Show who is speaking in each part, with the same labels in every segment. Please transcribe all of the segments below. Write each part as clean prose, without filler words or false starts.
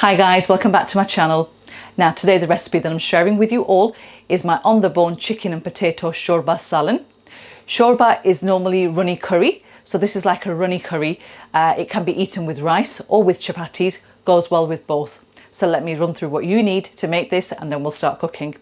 Speaker 1: Hi guys, welcome back to my channel. Now today the recipe that I'm sharing with you all is my on-the-bone chicken and potato shorba salad. Shorba is normally runny curry, so this is like a runny curry. It can be eaten with rice or with chapatis, goes well with both. So let me run through what you need to make this and then we'll start cooking.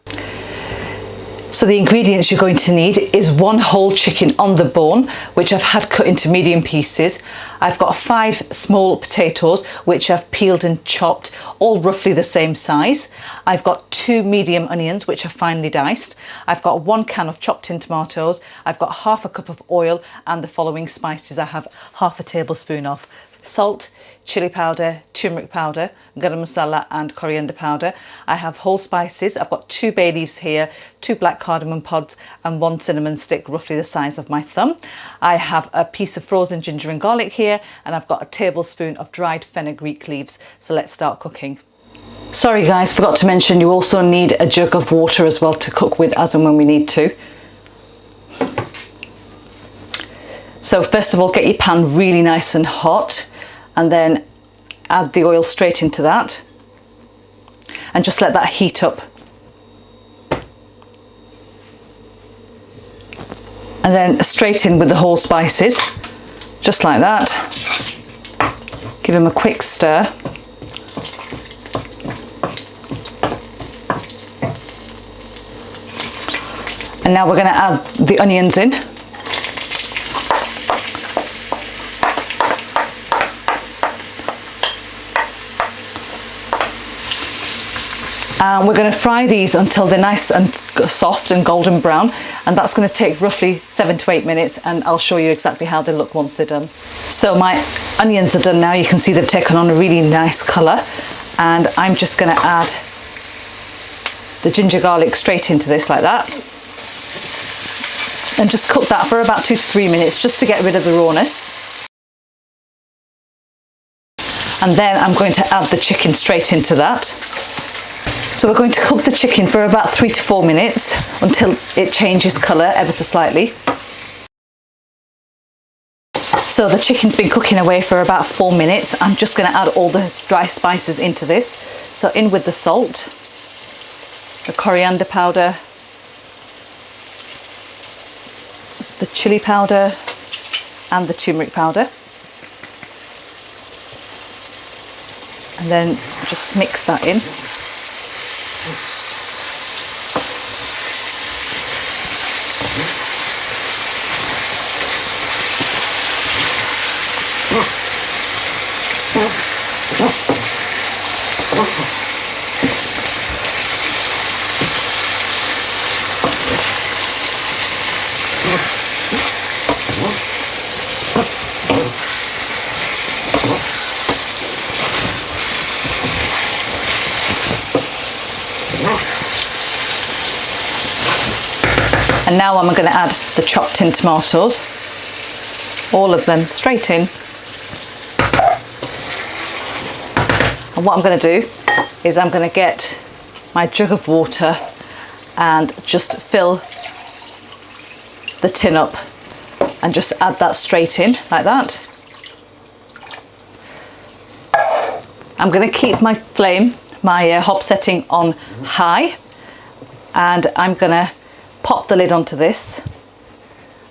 Speaker 1: So the ingredients you're going to need is one whole chicken on the bone, which I've had cut into medium pieces. I've got 5 small potatoes, which I've peeled and chopped, all roughly the same size. I've got 2 medium onions, which are finely diced. I've got 1 can of chopped in tomatoes. I've got half a cup of oil and the following spices I have half a tablespoon of: salt, chili powder, turmeric powder, garam masala and coriander powder. I have whole spices. I've got 2 bay leaves here, 2 black cardamom pods and 1 cinnamon stick roughly the size of my thumb. I have a piece of frozen ginger and garlic here, and I've got a tablespoon of dried fenugreek leaves. So let's start cooking. Sorry guys, forgot to mention you also need a jug of water as well to cook with as and when we need to. So first of all, get your pan really nice and hot and then add the oil straight into that and just let that heat up. And then straight in with the whole spices, just like that. Give them a quick stir. And now we're going to add the onions in. And we're going to fry these until they're nice and soft and golden brown, and that's going to take roughly 7 to 8 minutes, and I'll show you exactly how they look once they're done. So my onions are done now. You can see they've taken on a really nice colour, and I'm just going to add the ginger garlic straight into this like that, and just cook that for about 2 to 3 minutes just to get rid of the rawness. And then I'm going to add the chicken straight into that. So we're going to cook the chicken for about 3 to 4 minutes until it changes colour ever so slightly. So the chicken's been cooking away for about 4 minutes. I'm just going to add all the dry spices into this. So in with the salt, the coriander powder, the chili powder and the turmeric powder. And then just mix that in. And now I'm going to add the chopped in tomatoes, all of them straight in. And what I'm going to do is I'm going to get my jug of water and just fill the tin up and just add that straight in like that. I'm going to keep my flame, my hob setting on high, and I'm going to pop the lid onto this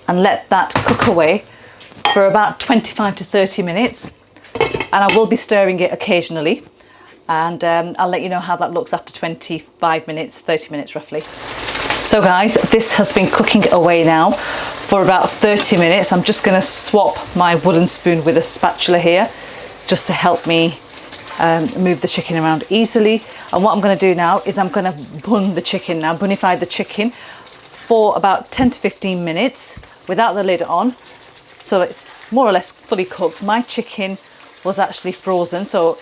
Speaker 1: and let that cook away for about 25 to 30 minutes. And I will be stirring it occasionally, and I'll let you know how that looks after 25 minutes, 30 minutes roughly. So guys, this has been cooking away now for about 30 minutes. I'm just going to swap my wooden spoon with a spatula here just to help me move the chicken around easily. And what I'm going to do now is I'm going to bun the chicken now, bunify the chicken for about 10 to 15 minutes without the lid on, so it's more or less fully cooked. My chicken was actually frozen, so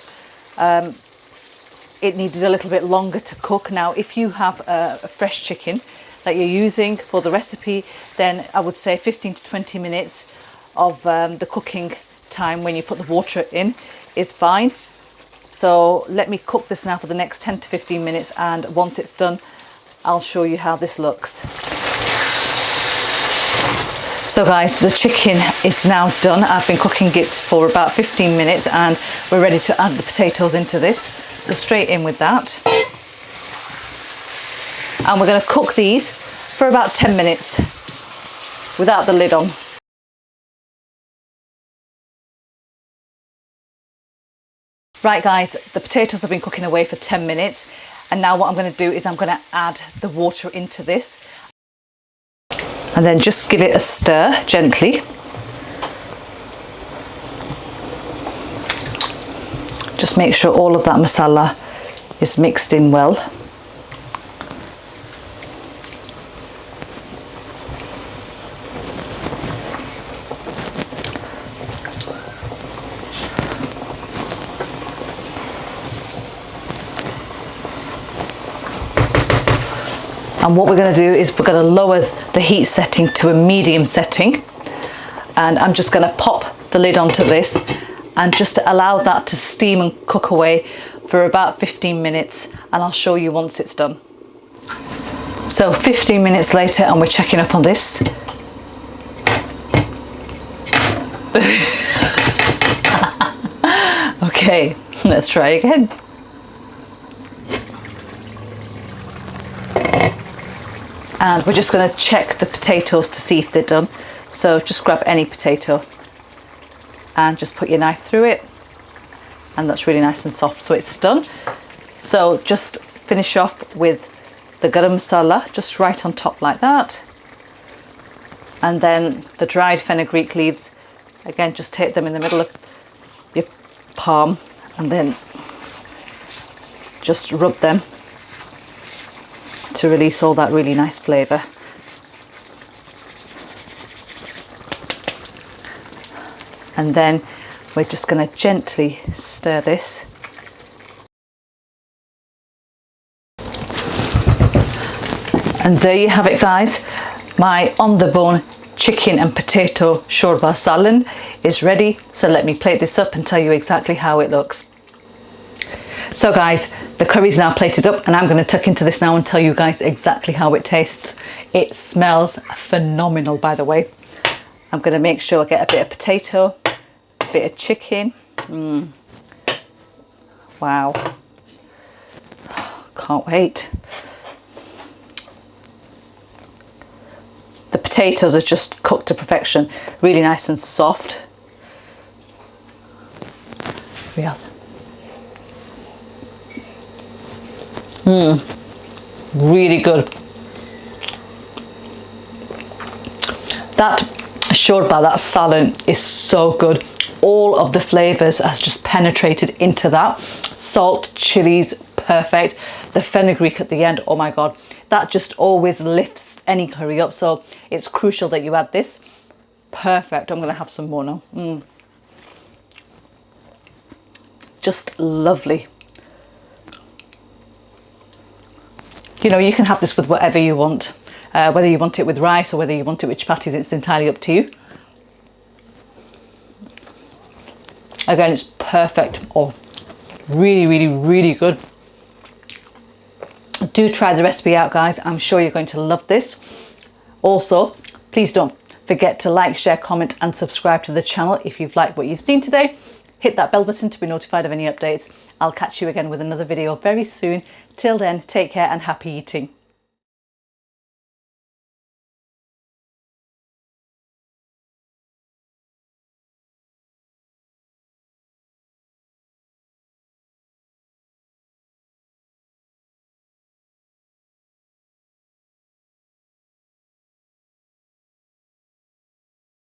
Speaker 1: it needed a little bit longer to cook. Now if you have a fresh chicken that you're using for the recipe, then I would say 15 to 20 minutes of the cooking time when you put the water in is fine. So let me cook this now for the next 10 to 15 minutes, and once it's done I'll show you how this looks. So guys, the chicken is now done. I've been cooking it for about 15 minutes and we're ready to add the potatoes into this. So straight in with that. And we're going to cook these for about 10 minutes without the lid on. Right guys, the potatoes have been cooking away for 10 minutes. And now what I'm going to do is I'm going to add the water into this. And then just give it a stir gently. Just make sure all of that masala is mixed in well. And what we're going to do is we're going to lower the heat setting to a medium setting. And I'm just going to pop the lid onto this and just allow that to steam and cook away for about 15 minutes. And I'll show you once it's done. So 15 minutes later and we're checking up on this. Okay, let's try again. And we're just going to check the potatoes to see if they're done. So just grab any potato and just put your knife through it. And that's really nice and soft. So it's done. So just finish off with the garam masala, just right on top like that. And then the dried fenugreek leaves, again, just take them in the middle of your palm and then just rub them to release all that really nice flavour. And then we're just going to gently stir this. And there you have it guys, my on the bone chicken and potato shorba salan is ready. So let me plate this up and tell you exactly how it looks. So guys, the curry's now plated up and I'm going to tuck into this now and tell you guys exactly how it tastes. It smells phenomenal, by the way. I'm going to make sure I get a bit of potato, a bit of chicken. Wow. Can't wait. The potatoes are just cooked to perfection. Really nice and soft. Yeah. Really good. That shorba, that salan is so good. All of the flavors has just penetrated into that. Salt, chilies, perfect. The fenugreek at the end, oh my god, that just always lifts any curry up. So it's crucial that you add this. Perfect. I'm gonna have some more now. Just lovely. You know, you can have this with whatever you want, whether you want it with rice or whether you want it with chapatis, it's entirely up to you. Again, it's perfect. Oh, really, really, really good. Do try the recipe out, guys. I'm sure you're going to love this. Also, please don't forget to like, share, comment and subscribe to the channel if you've liked what you've seen today. Hit that bell button to be notified of any updates. I'll catch you again with another video very soon. Till then, take care and happy eating.